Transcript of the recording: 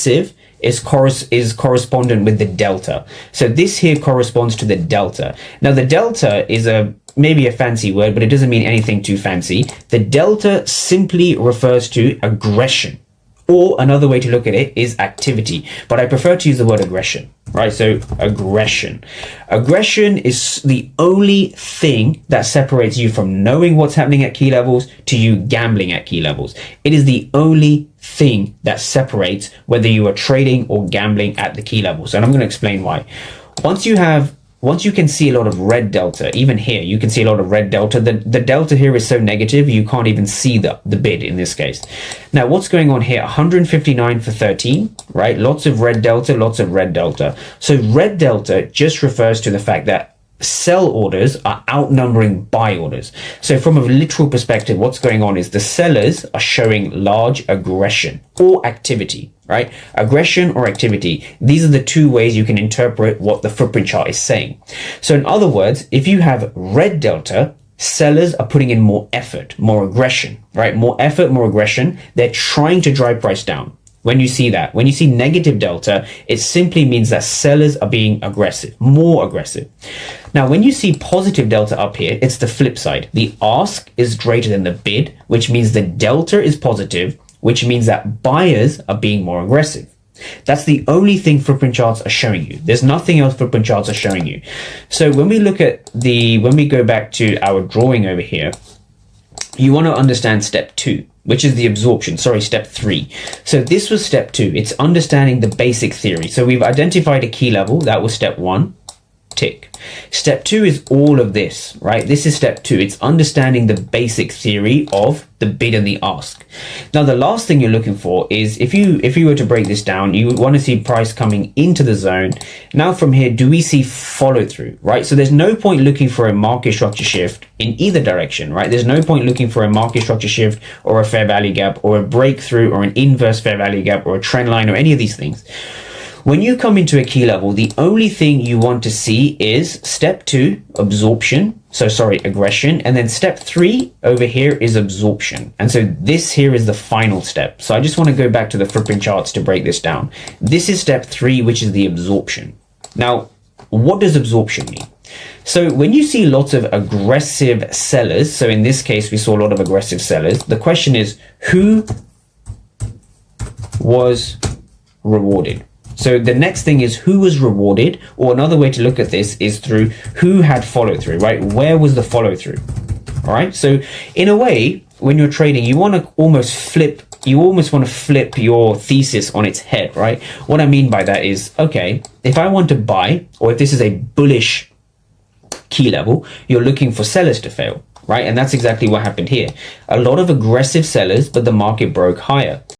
aggressive is correspondent with the delta. So this here corresponds to the delta. Now the delta is maybe a fancy word, but it doesn't mean anything too fancy. The delta simply refers to aggression, or another way to look at it is activity, but I prefer to use the word aggression, right? So aggression. Aggression is the only thing that separates you from knowing what's happening at key levels to you gambling at key levels. It is the only thing that separates whether you are trading or gambling at the key levels. And I'm going to explain why. Once you can see a lot of red delta, even here, you can see a lot of red delta. The delta here is so negative, you can't even see the bid in this case. Now, what's going on here? 159 for 13, right? Lots of red delta, lots of red delta. So red delta just refers to the fact that sell orders are outnumbering buy orders. So from a literal perspective, what's going on is the sellers are showing large aggression or activity, right? Aggression or activity. These are the two ways you can interpret what the footprint chart is saying. So in other words, if you have red delta, sellers are putting in more effort, more aggression, right? More effort, more aggression. They're trying to drive price down. When you see that, when you see negative delta, it simply means that sellers are being aggressive, more aggressive. Now, when you see positive delta up here, it's the flip side. The ask is greater than the bid, which means the delta is positive, which means that buyers are being more aggressive. That's the only thing footprint charts are showing you. There's nothing else footprint charts are showing you. So when we look at when we go back to our drawing over here, you want to understand step 2, which is the absorption, step 3. So this was step 2. It's understanding the basic theory. So we've identified a key level. That was step 1. Tick. Step 2 is all of this, right? This is step 2. It's understanding the basic theory of the bid and the ask. Now, the last thing you're looking for is if you were to break this down, you would want to see price coming into the zone. Now from here, do we see follow through, right? So there's no point looking for a market structure shift in either direction, right? There's no point looking for a market structure shift or a fair value gap or a breakthrough or an inverse fair value gap or a trend line or any of these things. When you come into a key level, the only thing you want to see is step 2, absorption. Aggression. And then step 3 over here is absorption. And so this here is the final step. So I just want to go back to the footprint charts to break this down. This is step 3, which is the absorption. Now, what does absorption mean? So when you see lots of aggressive sellers, so in this case, we saw a lot of aggressive sellers. The question is, who was rewarded? So the next thing is who was rewarded, or another way to look at this is through who had follow through, right? Where was the follow through? All right. So in a way, when you're trading, you want to almost flip your thesis on its head, right? What I mean by that is, okay, if I want to buy, or if this is a bullish key level, you're looking for sellers to fail, right? And that's exactly what happened here. A lot of aggressive sellers, but the market broke higher.